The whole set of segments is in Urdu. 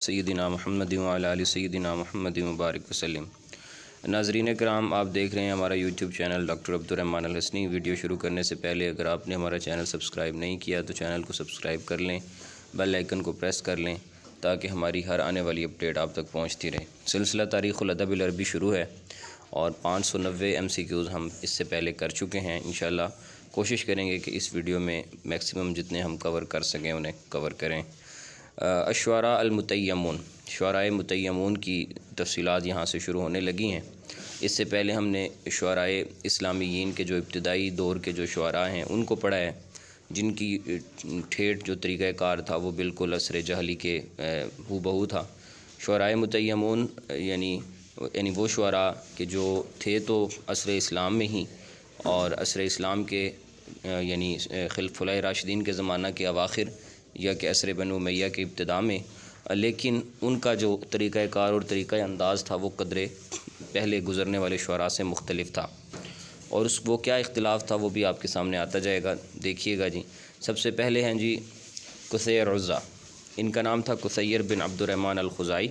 سیدنا محمد وعلی آل سیدنا محمد مبارک وسلم۔ ناظرین کرام، آپ دیکھ رہے ہیں ہمارا یوٹیوب چینل ڈاکٹر عبدالرحمن الحسنی۔ ویڈیو شروع کرنے سے پہلے اگر آپ نے ہمارا چینل سبسکرائب نہیں کیا تو چینل کو سبسکرائب کر لیں، بیل آئیکن کو پریس کر لیں تاکہ ہماری ہر آنے والی اپڈیٹ آپ تک پہنچتی رہے۔ سلسلہ تاریخ الادب العربی شروع ہے اور 590 MCQs ہم اس سے پہلے کر چکے ہیں۔ انشاءاللہ کوشش کریں گے کہ اس ویڈیو میں میکسیمم جتنے ہم کور کر سکیں انہیں کور کریں۔ الشعراء المتیمون، شعراء متیمون کی تفصیلات یہاں سے شروع ہونے لگی ہیں۔ اس سے پہلے ہم نے شعراء اسلامیین کے جو ابتدائی دور کے جو شعراء ہیں ان کو پڑھا ہے، جن کی ٹھیٹھ جو طریقہ کار تھا وہ بالکل عصر جاہلی کے ہو بہو تھا۔ شعراء متیمون یعنی وہ شعراء کہ جو تھے تو عصر اسلام میں ہی، اور عصر اسلام کے یعنی خلفائے راشدین کے زمانہ کے اواخر یا کہ عصر بنو امیہ کے ابتداء میں، لیکن ان کا جو طریقہ کار اور طریقہ انداز تھا وہ قدرے پہلے گزرنے والے شعراء سے مختلف تھا، اور وہ کیا اختلاف تھا وہ بھی آپ کے سامنے آتا جائے گا، دیکھیے گا جی۔ سب سے پہلے ہیں جی قصیر عزہ، ان کا نام تھا قصیر بن عبد الرحمن الخزائی،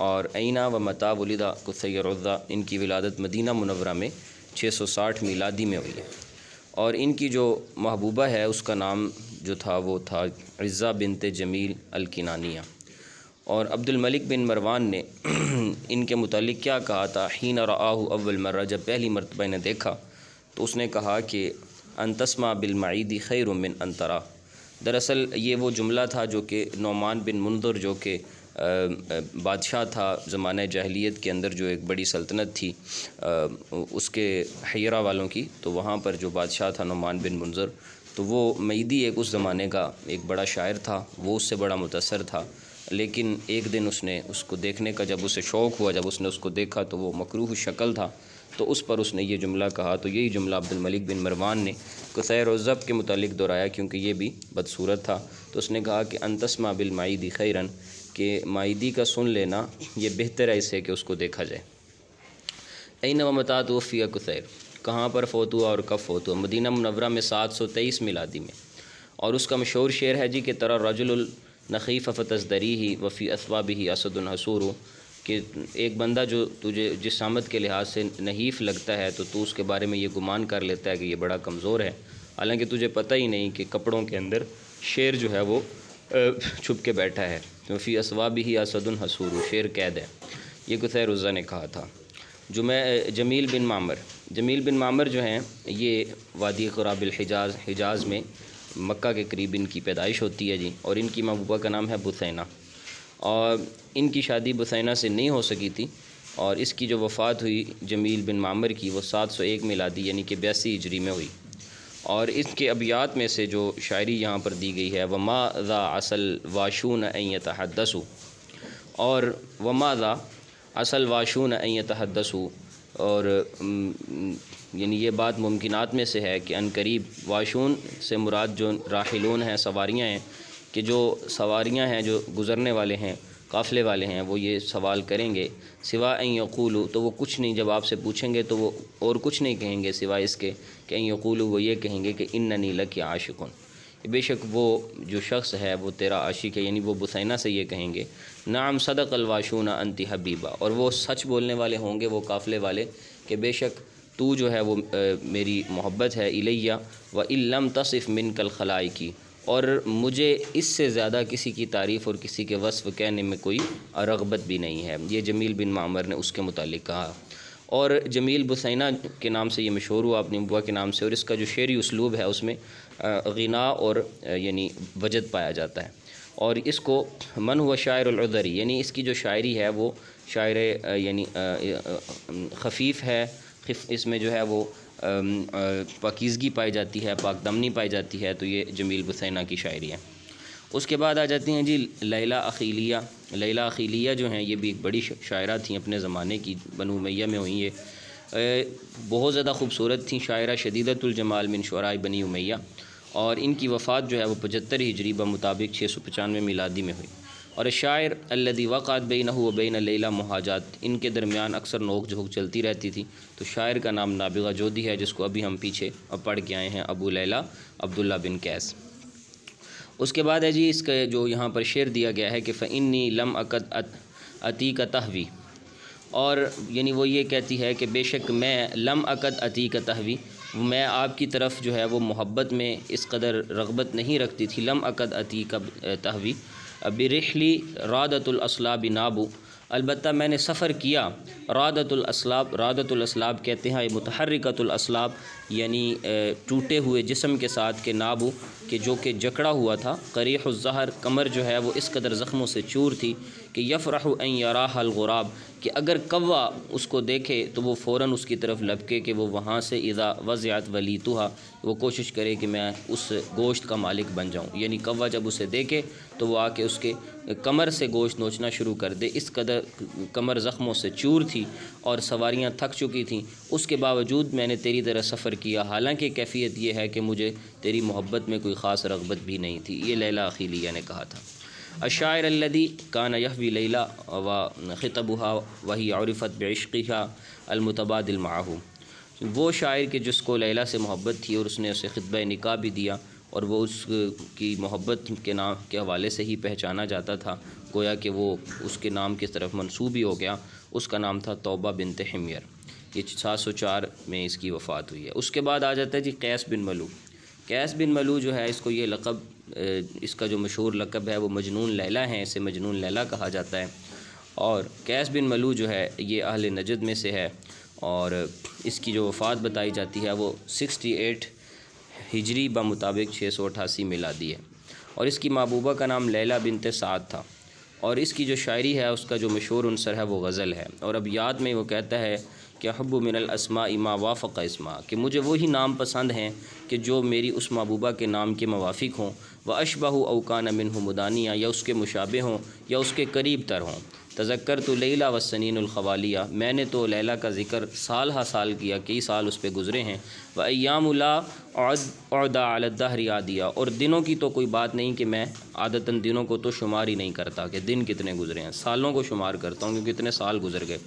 اور اینا و متا ولدہ قصیر عزہ، ان کی ولادت مدینہ منورہ میں 660 میلادی میں ہوئی ہے، اور ان کی جو محبوبہ ہے اس کا نام جو تھا وہ تھا عزہ بنت جمیل الکنانیہ۔ اور عبد الملک بن مروان نے ان کے متعلق کیا کہا تھا؟ حین رآہ اول مرہ، جب پہلی مرتبہ انہیں دیکھا تو اس نے کہا کہ ان تسمع بالمعید خیر من ان ترى۔ دراصل یہ وہ جملہ تھا جو کہ نعمان بن منذر جو کہ بادشاہ تھا زمانہ جاہلیت کے اندر، جو ایک بڑی سلطنت تھی اس کے حیرہ والوں کی، تو وہاں پر جو بادشاہ تھا نعمان بن منذر، تو وہ معیدی ایک اس زمانے کا ایک بڑا شاعر تھا، وہ اس سے بڑا متاثر تھا، لیکن ایک دن اس نے اس کو دیکھنے کا جب اسے شوق ہوا، جب اس نے اس کو دیکھا تو وہ مکروہ شکل تھا، تو اس پر اس نے یہ جملہ کہا۔ تو یہی جملہ عبد الملک بن مروان نے قصیر عزہ کے متعلق دہرایا، کیونکہ یہ بھی بدصورت تھا، تو اس نے کہا کہ ان تسمع بالمعید خیرا، کہ معیدی کا سن لینا یہ بہتر ہے اس سے کہ اس کو دیکھا جائے۔ این و متی توفی قصیر، کہاں پر فوت ہوا اور کب فوت ہوا؟ مدینہ منورہ میں 723 میلادی میں، اور اس کا مشہور شعر ہے جی کہ ترى الرجل النخیف فتزدریہ وفی اثوابہ اسد حسور، کہ ایک بندہ جو تجھے جسامت کے لحاظ سے نحیف لگتا ہے تو تو اس کے بارے میں یہ گمان کر لیتا ہے کہ یہ بڑا کمزور ہے، حالانکہ تجھے پتہ ہی نہیں کہ کپڑوں کے اندر شیر جو ہے وہ چھپ کے بیٹھا ہے۔ وفی اثوابہ اسد حسور، شیر قید ہے، یہ قصیر عزہ نے کہا تھا۔ جو جمیل بن معمر جو ہیں یہ وادی قراب الحجاز، حجاز میں مکہ کے قریب ان کی پیدائش ہوتی ہے جی، اور ان کی محبوبہ کا نام ہے بثینہ، اور ان کی شادی بثینہ سے نہیں ہو سکی تھی، اور اس کی جو وفات ہوئی جمیل بن معمر کی وہ 701 میلادی یعنی کہ 82 ہجری میں ہوئی، اور اس کے ابیات میں سے جو شاعری یہاں پر دی گئی ہے وما ذا اصل واشون ان یتحدثوا، اور وما ذا اصل واشون ان یتحدثوا، اور یعنی یہ بات ممکنات میں سے ہے کہ ان قریب واشون سے مراد جو راحلون ہیں، سواریاں ہیں، کہ جو سواریاں ہیں جو گزرنے والے ہیں، قافلے والے ہیں، وہ یہ سوال کریں گے سوا ان یقولوا، تو وہ کچھ نہیں، جب آپ سے پوچھیں گے تو وہ اور کچھ نہیں کہیں گے سوائے اس کے کہ ان یقولوا، وہ یہ کہیں گے کہ اننی لک عاشق، بے شک وہ جو شخص ہے وہ تیرا عاشق ہے، یعنی وہ بثینہ سے یہ کہیں گے نعم صدق الواشون انت حبیبہ، اور وہ سچ بولنے والے ہوں گے وہ قافلے والے کہ بے شک تو جو ہے وہ میری محبت ہے، الیہ وان لم تصف منک الخلائق، اور مجھے اس سے زیادہ کسی کی تعریف اور کسی کے وصف کہنے میں کوئی رغبت بھی نہیں ہے، یہ جمیل بن معمر نے اس کے متعلق کہا۔ اور جمیل بثینہ کے نام سے یہ مشہور ہوا اپنی بوا کے نام سے، اور اس کا جو شعری اسلوب ہے اس میں غنا اور یعنی وجد پایا جاتا ہے، اور اس کو من ہوا شاعر العذری، یعنی اس کی جو شاعری ہے وہ شاعر یعنی خفیف ہے، اس میں جو ہے وہ پاکیزگی پائی جاتی ہے، پاک دمنی پائی جاتی ہے، تو یہ جمیل بثینہ کی شاعری ہے۔ اس کے بعد آ جاتی ہیں جی لیلہ اخیلیہ۔ لیلہ اخیلیہ جو ہیں یہ بھی ایک بڑی شاعرہ تھیں اپنے زمانے کی، بنو امیہ میں ہوئیں، یہ بہت زیادہ خوبصورت تھیں، شاعرہ شدیدۃ الجمال من شعراء بنی امیہ، اور ان کی وفات جو ہے وہ 75 ہجری بمطابق 695 میلادی میں ہوئی۔ اور شاعر الذی وقعت بینہ و بین لیلہ محاجات، ان کے درمیان اکثر نوک جھوک چلتی رہتی تھی، تو شاعر کا نام نابغہ جودی ہے، جس کو ابھی ہم پیچھے پڑھ کے آئے ہیں، ابو لیلہ عبداللہ بن قیس۔ اس کے بعد ہے جی اس کا جو یہاں پر شعر دیا گیا ہے کہ فإنی لم اکد عتیک تہوی، اور یعنی وہ یہ کہتی ہے کہ بے شک میں لم اکد عتیک تہوی، میں آپ کی طرف جو ہے وہ محبت میں اس قدر رغبت نہیں رکھتی تھی، لم اکد عتیک تہوی برحلی رادۃ الاصلاب نابو، البتہ میں نے سفر کیا رادۃ الاصلاب، رادۃ الاصلاب کہتے ہیں متحرکۃ الاصلاب یعنی ٹوٹے ہوئے جسم کے ساتھ، کہ نابو کہ جو کہ جکڑا ہوا تھا، قریح الظہر کمر جو ہے وہ اس قدر زخموں سے چور تھی، کہ یفرح ان یراہ الغراب کہ اگر کوا اس کو دیکھے تو وہ فوراً اس کی طرف لپکے، کہ وہ وہاں سے اذا وضعت ولیتھا وہ کوشش کرے کہ میں اس گوشت کا مالک بن جاؤں، یعنی کوا جب اسے دیکھے تو وہ آ کے اس کے کمر سے گوشت نوچنا شروع کر دے، اس قدر کمر زخموں سے چور تھی اور سواریاں تھک چکی تھیں، اس کے باوجود میں نے تیری طرح سفر کیا، حالانکہ کیفیت یہ ہے کہ مجھے تیری محبت میں کوئی خاص رغبت بھی نہیں تھی۔ یہ لیلہ اخیلیہ نے کہا تھا۔ الشاعر الذی کان یحوی لیلہ وخطبها وہی عرفت بعشقها المتبادل معه، وہ شاعر کہ جس کو لیلہ سے محبت تھی اور اس نے اسے خطبہ نکاح بھی دیا، اور وہ اس کی محبت کے نام کے حوالے سے ہی پہچانا جاتا تھا، گویا کہ وہ اس کے نام کی طرف منسوب ہی ہو گیا، اس کا نام تھا توبہ بنت حمیر۔ یہ 704 میں اس کی وفات ہوئی ہے۔ اس کے بعد آ جاتا ہے جی قیس بن ملو۔ قیس بن ملو جو ہے اس کو یہ لقب، اس کا جو مشہور لقب ہے وہ مجنون لیلہ ہیں، اسے مجنون لیلہ کہا جاتا ہے، اور قیس بن ملو جو ہے یہ اہل نجد میں سے ہے، اور اس کی جو وفات بتائی جاتی ہے وہ 68 ہجری بمطابق 688 میلادی ہے، اور اس کی محبوبہ کا نام لیلہ بنت سعد تھا، اور اس کی جو شاعری ہے اس کا جو مشہور عنصر ہے وہ غزل ہے، اور ابیات میں وہ کہتا ہے کہ حب من الاسماء ما وافق اسما، کہ مجھے وہی نام پسند ہیں کہ جو میری اس محبوبہ کے نام کے موافق ہوں، واشبہ او کان منہ مدانیہ، یا اس کے مشابہ ہوں یا اس کے قریب تر ہوں، تذکرت لیلہ والسنین الخوالیہ، میں نے تو لیلہ کا ذکر سال ہا سال کیا، کئی سال اس پہ گزرے ہیں، وایام لا اعدا علی الدہر عادیہ، اور دنوں کی تو کوئی بات نہیں کہ میں عادتاً دنوں کو تو شمار ہی نہیں کرتا کہ دن کتنے گزرے ہیں، سالوں کو شمار کرتا ہوں کیونکہ اتنے سال گزر گئے،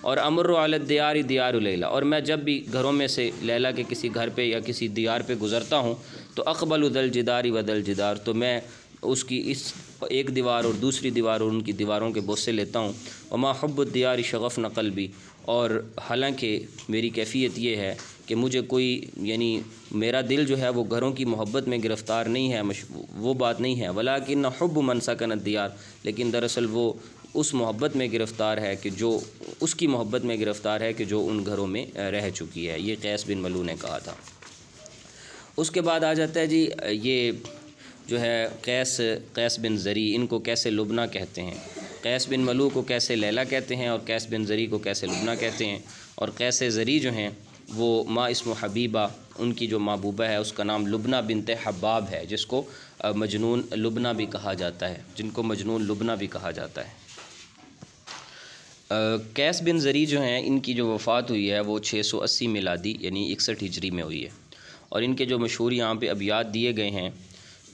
اور امر علی الدیار دیار لیلہ، اور میں جب بھی گھروں میں سے لیلہ کے کسی گھر پہ یا کسی دیار پہ گزرتا ہوں تو اقبل ذل جدار و ذل جدار، تو میں اس کی اس ایک دیوار اور دوسری دیوار اور ان کی دیواروں کے بوسے لیتا ہوں، وما حب الدیار شغفن قلبی، اور حالانکہ میری کیفیت یہ ہے کہ مجھے کوئی یعنی میرا دل جو ہے وہ گھروں کی محبت میں گرفتار نہیں ہے، وہ بات نہیں ہے، ولیکن حب من سکن الدیار، لیکن دراصل وہ اس محبت میں گرفتار ہے کہ جو اس کی محبت میں گرفتار ہے کہ جو ان گھروں میں رہ چکی ہے۔ یہ قیس بن ملو نے کہا تھا۔ اس کے بعد آ جاتا ہے جی یہ جو ہے قیس بن زری، ان کو کیسے لبنہ کہتے ہیں، قیس بن ملو کو کیسے لیلہ کہتے ہیں، اور قیس بن زری کو کیسے لبنہ کہتے ہیں، اور قیس زری جو ہیں وہ ما اسم حبیبہ، ان کی جو محبوبہ ہے اس کا نام لبنہ بنت حباب ہے، جس کو مجنون لبنہ بھی کہا جاتا ہے، جن کو مجنون لبنہ بھی کہا جاتا ہے۔ قیس بن زری جو ہیں ان کی جو وفات ہوئی ہے وہ 680 میلادی یعنی 61 ہجری میں ہوئی ہے، اور ان کے جو مشہور یہاں پہ ابیات دیے گئے ہیں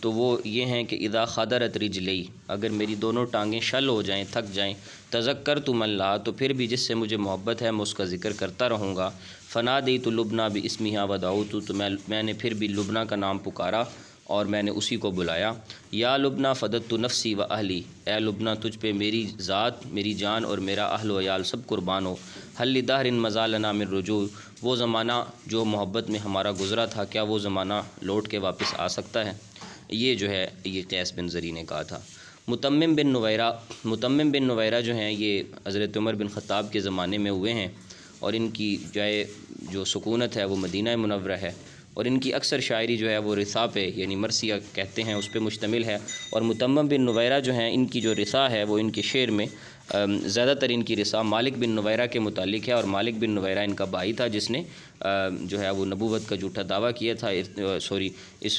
تو وہ یہ ہیں کہ اذا خدرت رجلی، اگر میری دونوں ٹانگیں شل ہو جائیں، تھک جائیں، تذکرت من لا، تو پھر بھی جس سے مجھے محبت ہے میں اس کا ذکر کرتا رہوں گا، فنادیت لبنہ باسمہا ودعوت، تو میں نے پھر بھی لبنہ کا نام پکارا اور میں نے اسی کو بلایا، یا لبنہ فدت نفسی و اہلی، اے لبنہ تجھ پہ میری ذات، میری جان اور میرا اہل و عیال سب قربان ہو، حل لدہر مضی لنا من رجوع، وہ زمانہ جو محبت میں ہمارا گزرا تھا کیا وہ زمانہ لوٹ کے واپس آ سکتا ہے؟ یہ جو ہے یہ قیس بن زری نے کہا تھا۔ متمم بن نویرہ جو ہیں یہ حضرت عمر بن خطاب کے زمانے میں ہوئے ہیں، اور ان کی جائے جو سکونت ہے وہ مدینہ منورہ ہے، اور ان کی اکثر شاعری جو ہے وہ رثا پہ یعنی مرثیہ کہتے ہیں اس پہ مشتمل ہے، اور متمم بن نویرہ جو ہیں ان کی جو رثا ہے وہ ان کے شعر میں زیادہ تر ان کی رثا مالک بن نویرہ کے متعلق ہے، اور مالک بن نویرہ ان کا بھائی تھا جس نے جو ہے وہ نبوت کا جھوٹا دعویٰ کیا تھا،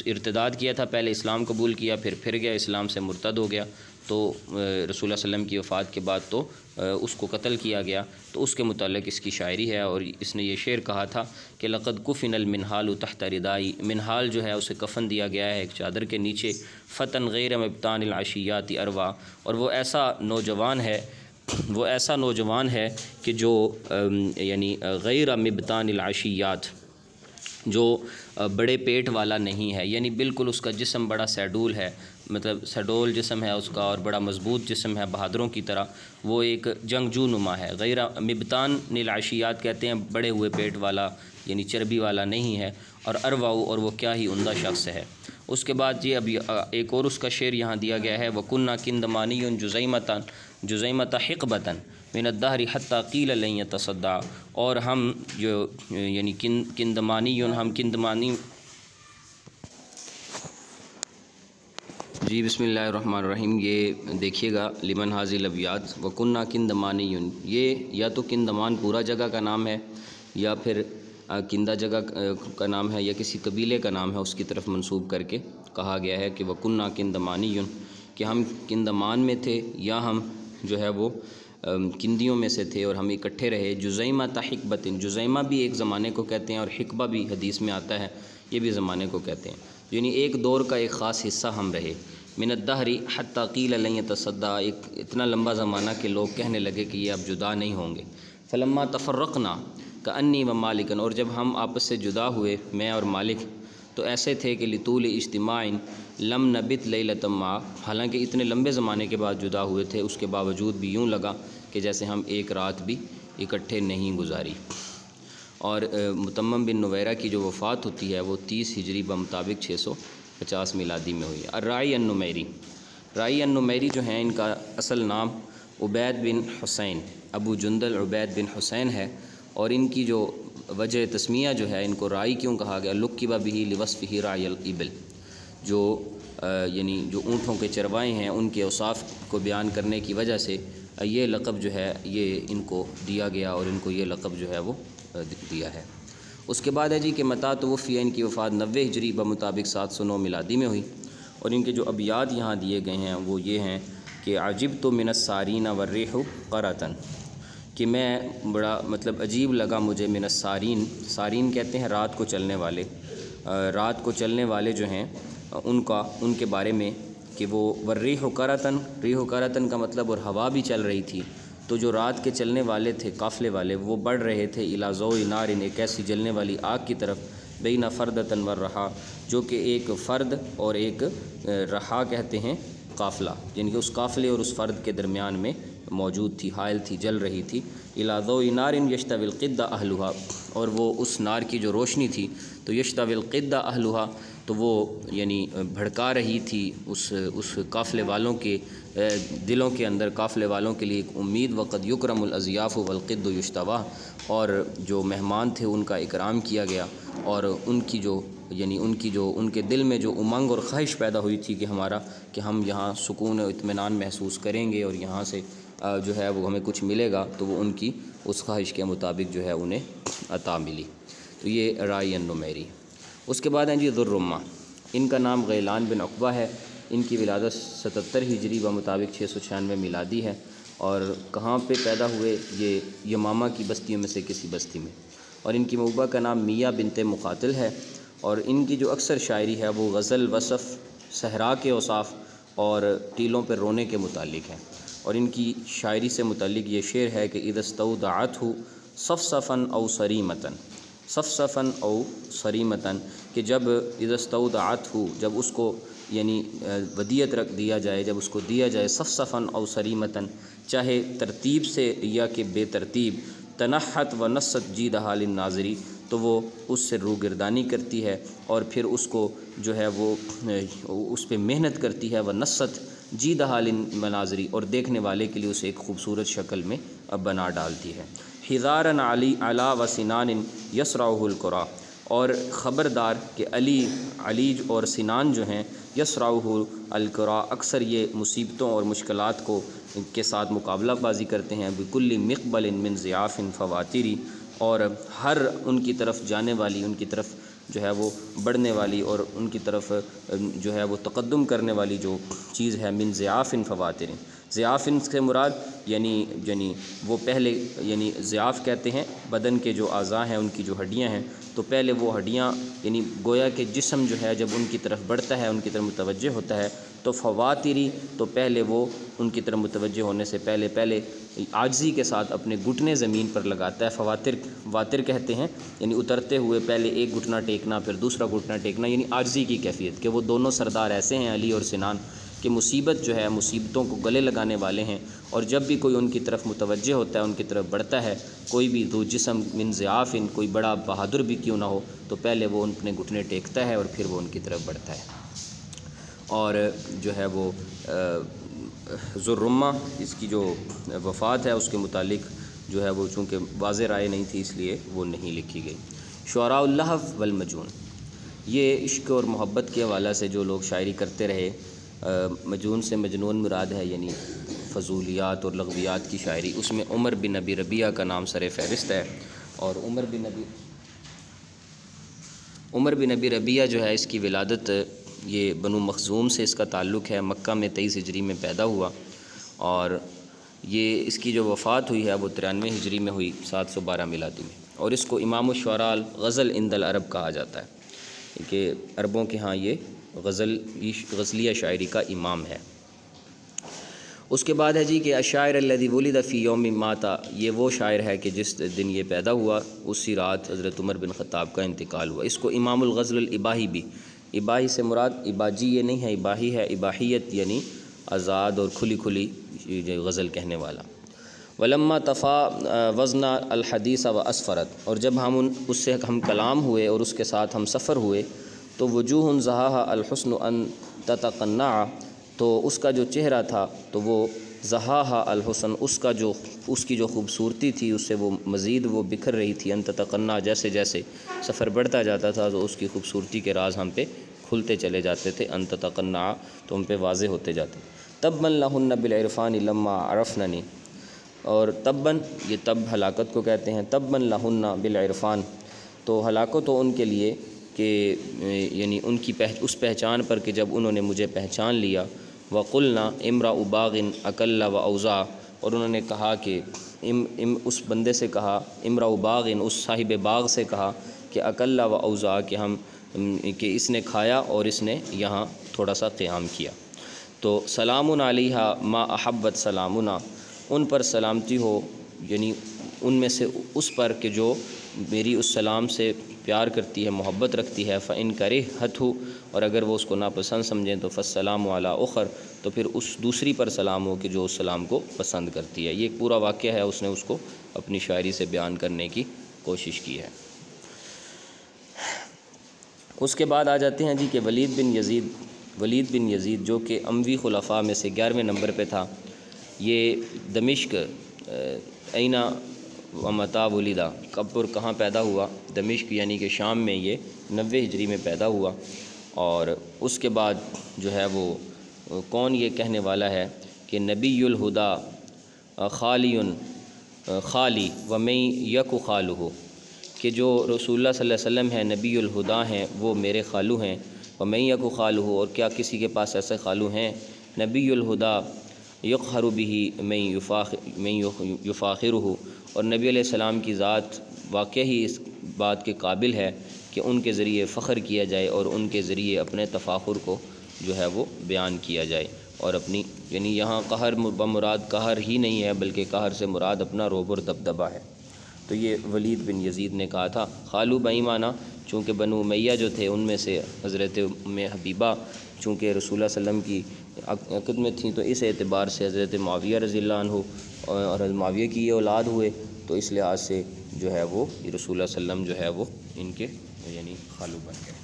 ارتداد کیا تھا، پہلے اسلام قبول کیا پھر گیا اسلام سے مرتد ہو گیا، تو رسول اللہ صلی اللہ علیہ وسلم کی وفات کے بعد تو اس کو قتل کیا گیا، تو اس کے متعلق اس کی شاعری ہے، اور اس نے یہ شعر کہا تھا کہ لقد کفن المنحال تحت ردائی، منحال جو ہے اسے کفن دیا گیا ہے ایک چادر کے نیچے، فتن غیر مبتان العشیات اروا، اور وہ ایسا نوجوان ہے کہ جو یعنی غیر مبتان العشیات، جو بڑے پیٹ والا نہیں ہے، یعنی بالکل اس کا جسم بڑا سیڈول ہے، مطلب سڈول جسم ہے اس کا اور بڑا مضبوط جسم ہے بہادروں کی طرح، وہ ایک جنگجو نما ہے، غیر مبتان العشیات کہتے ہیں بڑے ہوئے پیٹ والا یعنی چربی والا نہیں ہے، اور ارواؤ اور وہ کیا ہی عمدہ شخص ہے۔ اس کے بعد یہ ابھی ایک اور اس کا شعر یہاں دیا گیا ہے، وَكُنَّا كِنْدَمَانِيٌّ جُزَيْمَةَ حِقْبَةً مِنَ الدَّهْرِ حَتَّى قِيلَ لَن يَتَصَدَّعَ، اور ہم جو یعنی کندمانی ہم کندمانی جی بسم اللہ الرحمن الرحیم، یہ دیکھیے گا لمن حاضی الابیات وَكُنَّا كِنْدَمَانِيٌّ، یہ یا تو کندمان پورا جگہ کا نام ہے یا پھر کندہ جگہ کا نام ہے یا کسی قبیلے کا نام ہے، اس کی طرف منسوب کر کے کہا گیا ہے کہ وَكُنَّا كِنْدَمَانِيٌّ، کہ ہم کندمان میں تھے یا ہم جو ہے وہ کندیوں میں سے تھے اور ہم اکٹھے رہے۔ جزیمۃ حقبۃ، جزیمہ بھی ایک زمانے کو کہتے ہیں اور حقبہ بھی حدیث میں آتا ہے، یہ بھی زمانے کو کہتے ہیں، یعنی ایک دور کا ایک خاص حصہ ہم رہے۔ من الدہر حتی قیل لن یتصدع، ایک اتنا لمبا زمانہ کہ لوگ کہنے لگے کہ یہ اب جدا نہیں ہوں گے۔ فلما تفرقنا کانی و مالکن، اور جب ہم آپس سے جدا ہوئے میں اور مالک تو ایسے تھے کہ لطول اجتماع لم نبت لیلۃ ما، حالانکہ اتنے لمبے زمانے کے بعد جدا ہوئے تھے اس کے باوجود بھی یوں لگا کہ جیسے ہم ایک رات بھی اکٹھے نہیں گزاری۔ اور متمم بن نویرہ کی جو وفات ہوتی ہے وہ 30 ہجری بمطابق 650 میلادی میں ہوئی ہے۔ الرائی النمیری، رائی النمیری جو ہیں ان کا اصل نام عبید بن حسین، ابو جندل عبید بن حسین ہے، اور ان کی جو وجہ تسمیہ جو ہے ان کو رائی کیوں کہا گیا، لقب بہ لوصفہ رائی الابل، جو یعنی جو اونٹوں کے چروائے ہیں ان کے اوصاف کو بیان کرنے کی وجہ سے یہ لقب جو ہے یہ ان کو دیا گیا اور ان کو یہ لقب جو ہے وہ دیا ہے۔ اس کے بعد ہے جی کہ متا توفی، ان کی وفات 90 ہجری بمطابق 709 میلادی میں ہوئی، اور ان کے جو ابیات یہاں دیے گئے ہیں وہ یہ ہیں کہ عجبت من السارین والریح قرۃ، کہ میں بڑا مطلب عجیب لگا مجھے من السارین، سارین کہتے ہیں رات کو چلنے والے، رات کو چلنے والے جو ہیں ان کے بارے میں کہ وہ والریح قرۃ، ریح قرۃ کا مطلب اور ہوا بھی چل رہی تھی، تو جو رات کے چلنے والے تھے قافلے والے وہ بڑھ رہے تھے الی ضوء نار، ایک ایسی جلنے والی آگ کی طرف، بین فردۃ والرحا، جو کہ ایک فرد اور ایک رحا کہتے ہیں قافلہ، یعنی کہ اس قافلے اور اس فرد کے درمیان میں موجود تھی، حائل تھی، جل رہی تھی، الی ضوء نار یشتوی القد اہلھا، اور وہ اس نار کی جو روشنی تھی تو یشتوی القد اہلھا، تو وہ یعنی بھڑکا رہی تھی اس قافلے والوں کے دلوں کے اندر، قافلے والوں کے لیے ایک امید، وقد یکرم الاضیاف والقد یشتوی، اور جو مہمان تھے ان کا اکرام کیا گیا، اور ان کی جو ان کے دل میں جو امنگ اور خواہش پیدا ہوئی تھی کہ ہم یہاں سکون و اطمینان محسوس کریں گے اور یہاں سے جو ہے وہ ہمیں کچھ ملے گا، تو وہ ان کی اس خواہش کے مطابق جو ہے انہیں عطا ملی۔ تو یہ رائی النمیری۔ اس کے بعد ہیں جی ذوالرمہ، ان کا نام غیلان بن عقبہ ہے، ان کی ولادت 77 ہجری بمطابق 696 میلادی ہے، اور کہاں پہ پیدا ہوئے، یہ یمامہ کی بستیوں میں سے کسی بستی میں، اور ان کی موبہ کا نام میاں بنت مقاتل ہے، اور ان کی جو اکثر شاعری ہے وہ غزل، وصف، صحرا کے اوصاف اور ٹیلوں پر رونے کے متعلق ہے، اور ان کی شاعری سے متعلق یہ شعر ہے کہ اذا استودعتہ صفصفا او صریمۃ، صفصفا او صریمۃ، کہ جب اذا استودعتہ، جب اس کو یعنی ودیعت رکھ دیا جائے، جب اس کو دیا جائے، صفصفا او صریمۃ، چاہے ترتیب سے یا کہ بے ترتیب، تنحت و نصت جیدہا للناظری، تو وہ اس سے روگردانی کرتی ہے اور پھر اس کو جو ہے وہ اس پہ محنت کرتی ہے، وہ نصت جیدہا للمناظری، اور دیکھنے والے کے لیے اسے ایک خوبصورت شکل میں بنا ڈالتی ہے۔ حذاراً علی و سنان یسرعہ القرا، اور خبردار کہ علیج اور سنان جو ہیں یسرعہ القرا، اکثر یہ مصیبتوں اور مشکلات کے ساتھ مقابلہ بازی کرتے ہیں، بکل مقبل من ضیاف فواتری، اور ہر ان کی طرف جانے والی، ان کی طرف جو ہے وہ بڑھنے والی اور ان کی طرف جو ہے وہ تقدم کرنے والی جو چیز ہے، من ضیاف فواتر، ضیاف سے مراد یعنی وہ پہلے یعنی ضیاف کہتے ہیں بدن کے جو اعضاء ہیں ان کی جو ہڈیاں ہیں، تو پہلے وہ ہڈیاں یعنی گویا کہ جسم جو ہے جب ان کی طرف بڑھتا ہے، ان کی طرف متوجہ ہوتا ہے، تو فواتری، تو پہلے وہ ان کی طرف متوجہ ہونے سے پہلے عاجزی کے ساتھ اپنے گھٹنے زمین پر لگاتا ہے۔ واتر کہتے ہیں یعنی اترتے ہوئے پہلے ایک گھٹنا ٹیکنا پھر دوسرا گھٹنا ٹیکنا، یعنی عاجزی کی کیفیت، کہ وہ دونوں سردار ایسے ہیں علی اور سنان کہ مصیبت جو ہے مصیبتوں کو گلے لگانے والے ہیں، اور جب بھی کوئی ان کی طرف متوجہ ہوتا ہے، ان کی طرف بڑھتا ہے، کوئی بھی ذو جسم من ضعاف، کوئی بڑا بہادر بھی کیوں نہ ہو، تو پہلے وہ اپنے گھٹنے ٹیکتا ہے اور پھر وہ ان کی طرف بڑھتا ہے۔ اور جو ہے وہ ذو الرمہ، اس کی جو وفات ہے اس کے متعلق جو ہے وہ چونکہ واضح رائے نہیں تھی اس لیے وہ نہیں لکھی گئی۔ شعراء اللہو والمجون، یہ عشق اور محبت کے حوالے سے جو لوگ شاعری کرتے رہے، مجون سے مجنون مراد ہے، یعنی فضولیات اور لغویات کی شاعری، اس میں عمر بن ابی ربیعہ کا نام سر فہرست ہے۔ اور عمر بن ابی ربیعہ جو ہے اس کی ولادت یہ بنو مخزوم سے اس کا تعلق ہے، مکہ میں 23 ہجری میں پیدا ہوا، اور یہ اس کی جو وفات ہوئی ہے وہ 93 ہجری میں ہوئی، 712 میلادی میں، اور اس کو امام الشعراء غزل عند العرب کہا جاتا ہے کہ عربوں کے ہاں یہ غزلیہ شاعری کا امام ہے۔ اس کے بعد ہے جی کہ الشاعر الذی ولد فی یوم مات، یہ وہ شاعر ہے کہ جس دن یہ پیدا ہوا اسی رات حضرت عمر بن خطاب کا انتقال ہوا۔ اس کو امام الغزل الاباحی بھی، اباحی سے مراد اباجی یہ نہیں ہے، اباحی ہے، اباحیت یعنی آزاد اور کھلی کھلی غزل کہنے والا۔ ولما تفا وزن الحدیث و اسفرت، اور جب اس سے ہم کلام ہوئے اور اس کے ساتھ ہم سفر ہوئے، تو وجوہ زہاہا الحسن ان تتقنع، تو اس کا جو چہرہ تھا تو وہ زہاہا الحسن، اس کی جو خوبصورتی تھی اس سے وہ مزید وہ بکھر رہی تھی، ان تتقنع، جیسے جیسے سفر بڑھتا جاتا تھا تو اس کی خوبصورتی کے راز ہم پہ کھلتے چلے جاتے تھے، ان تتقنع، تو ہم پہ واضح ہوتے جاتے۔ تبا لہن بالعرفان لما عرفننی، اور تباً، یہ تب ہلاکت کو کہتے ہیں، تبا لہن بالعرفان، تو ہلاکت ہو ان کے لیے کہ یعنی ان کی اس پہچان پر کہ جب انہوں نے مجھے پہچان لیا۔ وقلنا امرأ باغ اکل و اوزا، اور انہوں نے کہا کہ اس بندے سے کہا، امرأ باغ، اس صاحب باغ سے کہا کہ اکل و اوزا، کہ اس نے کھایا اور اس نے یہاں تھوڑا سا قیام کیا۔ تو سلام علیہا ما احبت سلامنا، ان پر سلامتی ہو، یعنی ان میں سے اس پر کہ جو میری اس سلام سے پیار کرتی ہے، محبت رکھتی ہے۔ فَإِن كَرِهْتُ، اور اگر وہ اس کو ناپسند سمجھیں تو فَالسَّلَامُ عَلَىٰ أُخْرَ، تو پھر اس دوسری پر سلام ہو کہ جو اس سلام کو پسند کرتی ہے۔ یہ ایک پورا واقعہ ہے، اس نے اس کو اپنی شاعری سے بیان کرنے کی کوشش کی ہے۔ اس کے بعد آ جاتے ہیں جی کہ ولید بن یزید جو کہ اموی خلفاء میں سے 11ویں نمبر پہ تھا، یہ دمشق اینا و متا ولدہ، کب اور کہاں پیدا ہوا؟ دمشق یعنی کہ شام میں، یہ 90 ہجری میں پیدا ہوا۔ اور اس کے بعد جو ہے وہ کون یہ کہنے والا ہے کہ نبی الہدا خالی و میں یک خالہ، کہ جو رسول اللہ صلی اللہ علیہ وسلم ہیں، نبی الہدا ہیں، وہ میرے خالو ہیں، و میں یک خالہ، اور کیا کسی کے پاس ایسے خالو ہیں؟ نبی الہدا یقہر بہ من یفاخرہ، اور نبی علیہ السلام کی ذات واقعی اس بات کے قابل ہے کہ ان کے ذریعے فخر کیا جائے اور ان کے ذریعے اپنے تفاخر کو جو ہے وہ بیان کیا جائے، اور اپنی، یعنی یہاں قہر بمراد قہر ہی نہیں ہے بلکہ قہر سے مراد اپنا روب اور دبدبہ ہے۔ تو یہ ولید بن یزید نے کہا تھا۔ خالو بائیمانہ، چونکہ بنو امیہ جو تھے ان میں سے حضرت ام حبیبہ چونکہ رسول اللہ صلی اللہ علیہ وسلم کی عقد میں تھیں، تو اس اعتبار سے حضرت معاویہ رضی اللہ عنہ اور حضرت معاویہ کی یہ اولاد ہوئے، تو اس لحاظ سے جو ہے وہ رسول اللہ صلی اللہ علیہ وسلم جو ہے وہ ان کے یعنی خالو بن گئے۔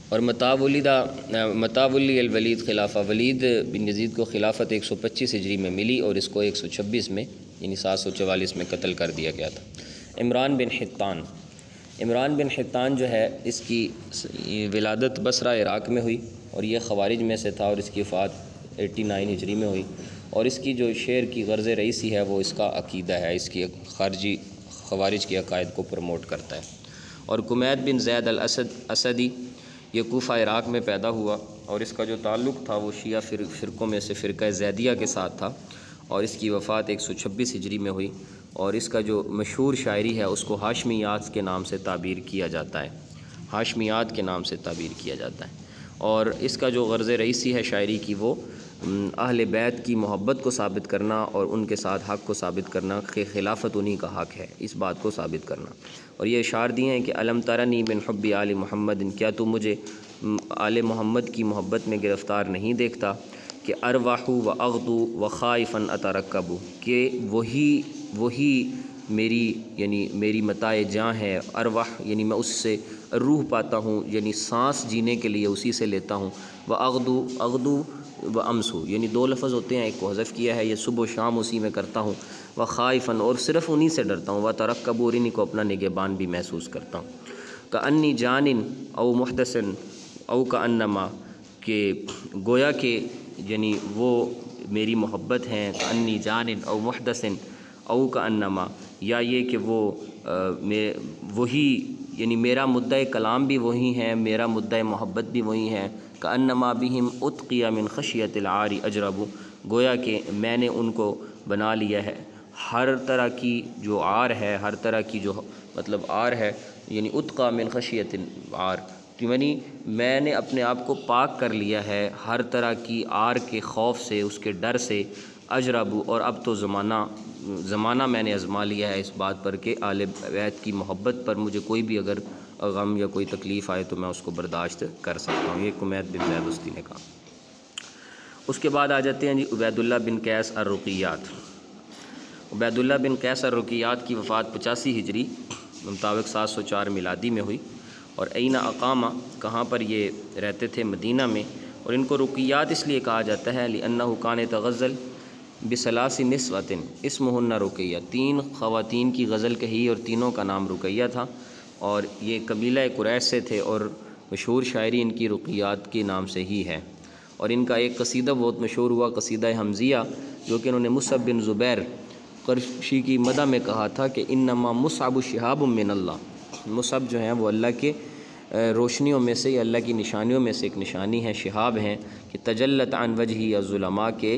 اور متا ولی الولید خلافہ، ولید بن یزید کو خلافت 125 ہجری میں ملی اور اس کو 126 میں یعنی 744 میں قتل کر دیا گیا تھا۔ عمران بن حطان جو ہے اس کی ولادت بصرہ عراق میں ہوئی اور یہ خوارج میں سے تھا، اور اس کی وفات 89 ہجری میں ہوئی، اور اس کی جو شعر کی غرض رئیسی ہے وہ اس کا عقیدہ ہے، اس کی خوارج کے عقائد کو پروموٹ کرتا ہے۔ اور کمید بن زید الاسدی، یہ کوفہ عراق میں پیدا ہوا، اور اس کا جو تعلق تھا وہ شیعہ فرقوں میں سے فرقہ زیدیہ کے ساتھ تھا، اور اس کی وفات 126 ہجری میں ہوئی، اور اس کا جو مشہور شاعری ہے اس کو ہاشمیات کے نام سے تعبیر کیا جاتا ہے، ہاشمیات کے نام سے تعبیر کیا جاتا ہے۔ اور اس کا جو غرض رئیسی ہے شاعری کی وہ اہل بیت کی محبت کو ثابت کرنا اور ان کے ساتھ حق کو ثابت کرنا کہ خلافت انہی کا حق ہے، اس بات کو ثابت کرنا۔ اور یہ اشعار دیے ہیں کہ علم ترنی من حب آل محمد، کیا تو مجھے آل محمد کی محبت میں گرفتار نہیں دیکھتا کہ ارواح و اغدو و خائفاً اترکبو، کہ وہی میری متاع جاں ہے، ارواح یعنی میں اس سے روح پاتا ہوں، یعنی سانس جینے کے لیے اسی سے لیتا ہوں، و اغدو و امسو، یعنی دو لفظ ہوتے ہیں، ایک کو حذف کیا ہے، یہ صبح و شام اسی میں کرتا ہوں، و خائفاً اور صرف انہی سے ڈرتا ہوں، و ترکبو اور انہی کو اپنا نگہبان بھی محسوس کرتا ہوں، کأنی جان او محدثن او کأنما، کہ گویا کہ یعنی وہ میری محبت ہیں، کأنی جان او محدثن او کأنما، یا یہ کہ وہ وہی یعنی میرا مدعی کلام بھی وہی ہیں، میرا مدعی محبت بھی وہی ہیں، کأنما بہم اتقی من خشیۃ العار اجرب، گویا کہ میں نے ان کو بنا لیا ہے ہر طرح کی جو عار ہے، ہر طرح کی جو مطلب عار ہے، یعنی اتقا من خشیۃ العار، یعنی میں نے اپنے آپ کو پاک کر لیا ہے ہر طرح کی عار کے خوف سے، اس کے ڈر سے، اجربو، اور اب تو زمانہ میں نے آزما لیا ہے اس بات پر کہ آل بیت کی محبت پر مجھے کوئی بھی اگر غم یا کوئی تکلیف آئے تو میں اس کو برداشت کر سکتا ہوں، یہ کمید بن زید استی نے کہا۔ اس کے بعد آ جاتے ہیں جی عبید اللہ بن قیس الرقیات۔ عبید اللہ بن قیس الرقیات کی وفات 85 ہجری مطابق 704 میلادی میں ہوئی، اور این اقامہ، کہاں پر یہ رہتے تھے؟ مدینہ میں، اور ان کو رقیات اس لیے کہا جاتا ہے لأنہ کان یتغزل بثلاث نسوۃ اسمہن رقیہ، 3 خواتین کی غزل کہی اور تینوں کا نام رقیہ تھا، اور یہ قبیلہ قریش سے تھے، اور مشہور شاعری ان کی رقیات کے نام سے ہی ہے، اور ان کا ایک قصیدہ بہت مشہور ہوا، قصیدہ حمزیہ، جو کہ انہوں نے مصعب بن زبیر قرشی کی مدح میں کہا تھا کہ انما مصعب شہاب من اللہ، مصعب جو ہیں وہ اللہ کے روشنیوں میں سے، اللہ کی نشانیوں میں سے ایک نشانی ہے، شہاب ہیں، کہ تجلت عن وجہی الظلماء، کے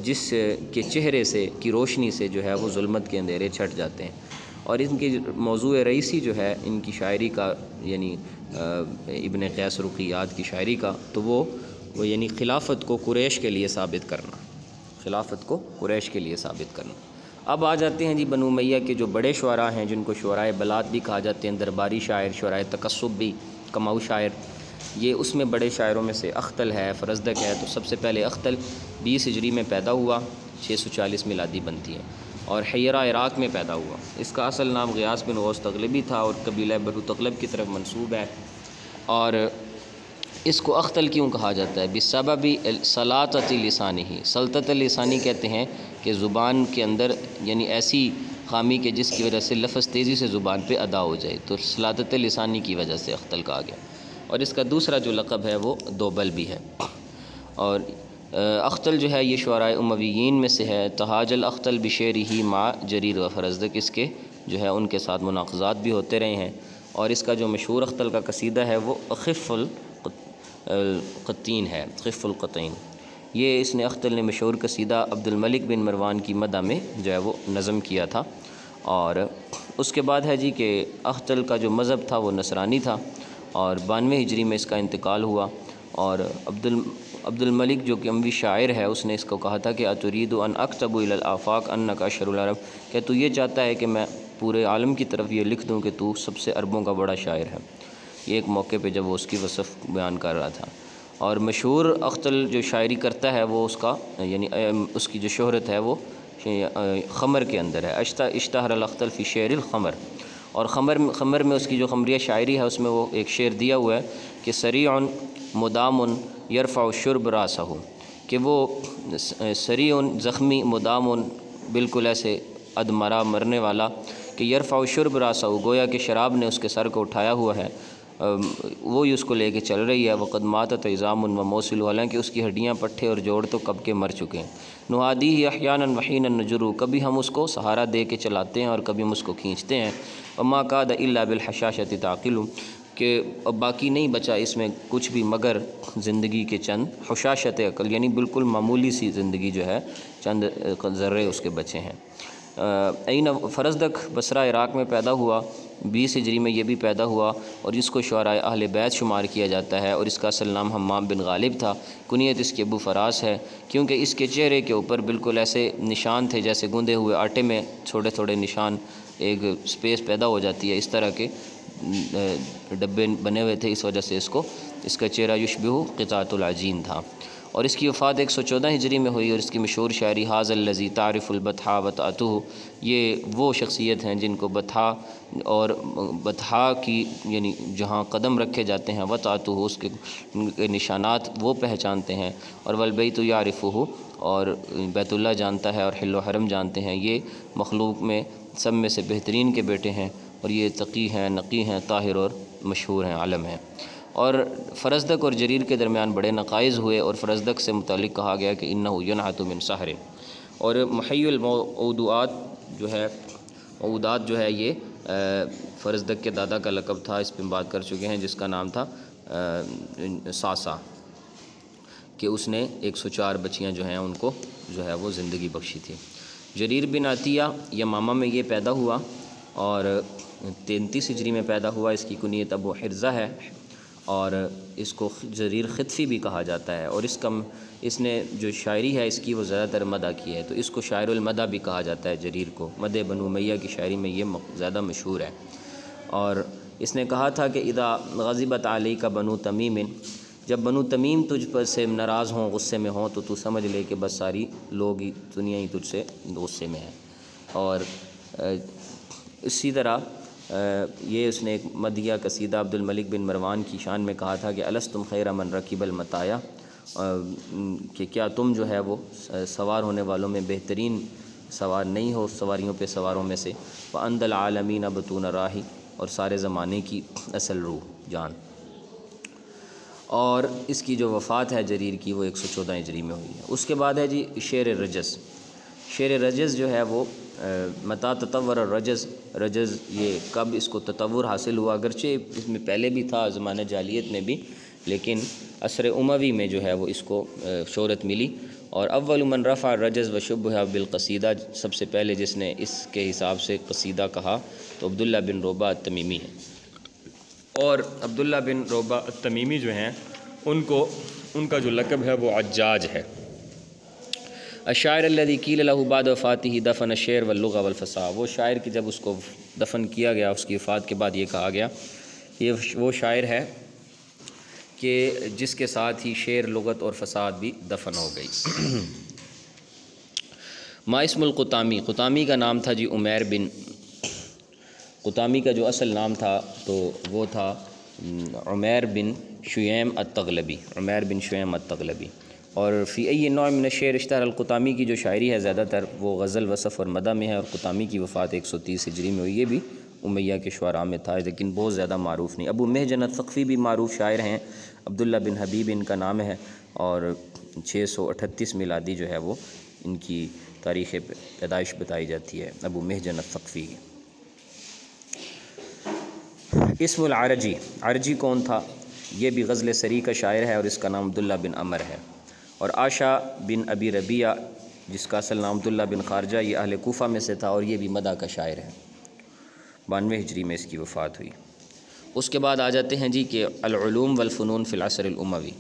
جس کے چہرے سے کی روشنی سے جو ہے وہ ظلمت کے اندھیرے چھٹ جاتے ہیں، اور ان کی موضوع رئیسی جو ہے ان کی شاعری کا، یعنی ابن قیس رقیات کی شاعری کا، تو وہ یعنی خلافت کو قریش کے لیے ثابت کرنا، خلافت کو قریش کے لیے ثابت کرنا۔ اب آ جاتے ہیں جی بنو امیہ کے جو بڑے شعراء ہیں، جن کو شعرائے بلاد بھی کہا جاتے ہیں، درباری شاعر، شعرائے تکسب بھی، کماؤ شاعر، یہ اس میں بڑے شاعروں میں سے اختل ہے، فرزدق ہے۔ تو سب سے پہلے اختل 20 ہجری میں پیدا ہوا، 640 میلادی بنتی ہے، اور حیرہ عراق میں پیدا ہوا۔ اس کا اصل نام غیاث بن غوث تغلبی تھا، اور قبیلہ بنو تغلب کی طرف منسوب ہے، اور اس کو اختل کیوں کہا جاتا ہے؟ بسبب سلاطۃ لسانہ، سلطت لسانی کہتے ہیں کہ زبان کے اندر یعنی ایسی خامی کہ جس کی وجہ سے لفظ تیزی سے زبان پہ ادا ہو جائے، تو سلاطت لسانی کی وجہ سے اختل کہا گیا، اور اس کا دوسرا جو لقب ہے وہ دوبل بھی ہے۔ اور اختل جو ہے یہ شعراء امویین میں سے ہے، تہاج الاختل بشعرہ مع جریر و فرزدق، اس کے جو ہے ان کے ساتھ مناقضات بھی ہوتے رہے ہیں، اور اس کا جو مشہور اختل کا قصیدہ ہے وہ خف القطین ہے، خف القطین، یہ اس نے اختل نے مشہور قصیدہ عبد الملک بن مروان کی مدح میں جو ہے وہ نظم کیا تھا۔ اور اس کے بعد ہے جی کہ اختل کا جو مذہب تھا وہ نصرانی تھا، اور 92 ہجری میں اس کا انتقال ہوا، اور عبد الملک جو کہ اموی شاعر ہے، اس نے اس کو کہا تھا کہ اترید ان اکتب الی الآفاق انک اشر العرب، کہ تو یہ چاہتا ہے کہ میں پورے عالم کی طرف یہ لکھ دوں کہ تو سب سے عربوں کا بڑا شاعر ہے، یہ ایک موقع پہ جب وہ اس کی وصف بیان کر رہا تھا۔ اور مشہور اختل جو شاعری کرتا ہے وہ اس کا یعنی اس کی جو شہرت ہے وہ خمر کے اندر ہے، اشتہر الاختل فی شعر الخمر، اور خمر میں اس کی جو خمریہ شاعری ہے اس میں وہ ایک شعر دیا ہوا ہے کہ سریع مدام یرفع الشرب راسہ، کہ وہ سریع زخمی مدام بالکل ایسے ادمرا مرنے والا، کہ یرفع الشرب راسہ، گویا کہ شراب نے اس کے سر کو اٹھایا ہوا ہے، وہی اس کو لے کے چل رہی ہے، وقد ماتت عظام و موصل، حالانکہ اس کی ہڈیاں پٹھے اور جوڑ تو کب کے مر چکے ہیں، نہادیہ احیانا وحینا نجرو، کبھی ہم اس کو سہارا دے کے چلاتے ہیں اور کبھی ہم اس کو کھینچتے ہیں، وما کاد الا بالحشاشۃ تعقل، کہ باقی نہیں بچا اس میں کچھ بھی مگر زندگی کے چند حشاشت عقل، یعنی بالکل معمولی سی زندگی جو ہے، چند ذرے اس کے بچے ہیں۔ این فرزدق بصرہ عراق میں پیدا ہوا، 20 ہجری میں یہ بھی پیدا ہوا، اور اس کو شعراء اہل بیت شمار کیا جاتا ہے، اور اس کا اصل نام حمام بن غالب تھا، کنیت اس کے ابو فراس ہے، کیونکہ اس کے چہرے کے اوپر بالکل ایسے نشان تھے جیسے گوندے ہوئے آٹے میں چھوٹے چھوٹے نشان، ایک سپیس پیدا ہو جاتی ہے اس طرح کے، ڈبے بنے ہوئے تھے، اس وجہ سے اس کا چہرہ یشبہ قطعۃ العجین تھا۔ اور اس کی وفات 114 ہجری میں ہوئی، اور اس کی مشہور شاعری حاذا الذی تعرف البطحاء وطأتہ، یہ وہ شخصیت ہیں جن کو بطحاء اور بطحاء کی یعنی جہاں قدم رکھے جاتے ہیں، وطأتہ اس کے نشانات وہ پہچانتے ہیں، اور والبیت یعرفہ اور بیت اللہ جانتا ہے، اور حل و حرم جانتے ہیں۔ یہ مخلوق میں سب میں سے بہترین کے بیٹے ہیں، اور یہ تقی ہیں، نقی ہیں، طاہر اور مشہور ہیں، عالم ہیں۔ اور فرزدق اور جریر کے درمیان بڑے نقائض ہوئے، اور فرزدق سے متعلق کہا گیا کہ انہ ینحت من سحر، اور محی الموعودات جو ہے یہ فرزدق کے دادا کا لقب تھا، اس پہ بات کر چکے ہیں، جس کا نام تھا ساسا، کہ اس نے 104 بچیاں جو ہیں ان کو جو ہے وہ زندگی بخشی تھی۔ جریر بن عطیہ یمامہ میں یہ پیدا ہوا، اور 33 ہجری میں پیدا ہوا۔ اس کی کنیت ابو حرزہ ہے، اور اس کو جریر خطفی بھی کہا جاتا ہے، اور اس نے جو شاعری ہے اس کی وہ زیادہ تر مدح کی ہے، تو اس کو شاعر المدح بھی کہا جاتا ہے جریر کو۔ مدح بنو امیہ کی شاعری میں یہ زیادہ مشہور ہے۔ اور اس نے کہا تھا کہ اذا غضبت علیک بنو تمیم، جب بنو تمیم تجھ پر سے ناراض ہوں، غصے میں ہوں، تو سمجھ لے کہ بس ساری لوگ ہی دنیا ہی تجھ سے غصے میں ہے۔ اور اسی طرح یہ اس نے ایک مدیہ قصیدہ عبد الملک بن مروان کی شان میں کہا تھا کہ الستم خیر من رکب المطایا، کہ کیا تم جو ہے وہ سوار ہونے والوں میں بہترین سوار نہیں ہو سواریوں پہ سواروں میں سے، وَأَنْدَ الْعَالَمِينَ بطون راہی، اور سارے زمانے کی اصل روح جان۔ اور اس کی جو وفات ہے جریر کی وہ 114 ہجری میں ہوئی ہے۔ اس کے بعد ہے جی شعر رجز۔ شعر رجز جو ہے وہ متا تطور الرجز، رجز یہ کب اس کو تطور حاصل ہوا، اگرچہ اس میں پہلے بھی تھا زمانہ جاہلیت میں بھی، لیکن عصر اموی میں جو ہے وہ اس کو شہرت ملی۔ اور اول من رفع الرجز وشبہ بالقصیدہ، سب سے پہلے جس نے اس کے حساب سے قصیدہ کہا تو عبداللہ بن روبہ التمیمی ہے۔ اور عبداللہ بن روبہ التمیمی جو ہیں ان کا جو لقب ہے وہ عجاج ہے۔ الشاعر الذی قیل له بعد وفاتہ دفن الشعر واللغة والفصاحہ، وہ شاعر کہ جب اس کو دفن کیا گیا، اس کی وفات کے بعد یہ کہا گیا، یہ وہ شاعر ہے کہ جس کے ساتھ ہی شعر، لغت اور فصاحت بھی دفن ہو گئی۔ ما اسم القطامی، قطامی کا نام تھا جی عمیر بن، قطامی کا جو اصل نام تھا تو وہ تھا عمیر بن شیم التغلبی، عمیر بن شیم التغلبی۔ اور فی ای نوع من الشعر اشتہر، القطامی کی جو شاعری ہے زیادہ تر وہ غزل، وصف اور مدح میں ہے، اور قطامی کی وفات 130 ہجری میں ہوئی، یہ بھی امیہ کے شعراء میں تھا لیکن بہت زیادہ معروف نہیں۔ ابو محجن الثقفی بھی معروف شاعر ہیں، عبداللہ بن حبیب ان کا نام ہے، اور 638 میلادی جو ہے وہ ان کی تاریخ پیدائش بتائی جاتی ہے، ابو محجن الثقفی کی۔ اسم العرجی، عرجی کون تھا؟ یہ بھی غزل سری کا شاعر ہے، اور اس کا نام عبداللہ بن عمر ہے۔ اور عاشا بن ابی ربیعہ جس کا اصل نام عبداللہ بن خارجہ، یہ اہل کوفہ میں سے تھا، اور یہ بھی مدح کا شاعر ہے، 92 ہجری میں اس کی وفات ہوئی۔ اس کے بعد آ جاتے ہیں جی کہ العلوم والفنون فی العصر الاموی۔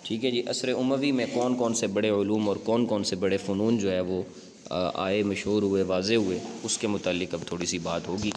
ٹھیک ہے جی، عصر اموی میں کون کون سے بڑے علوم اور کون کون سے بڑے فنون جو ہے وہ آئے، مشہور ہوئے، واضح ہوئے، اس کے متعلق اب تھوڑی سی بات ہوگی۔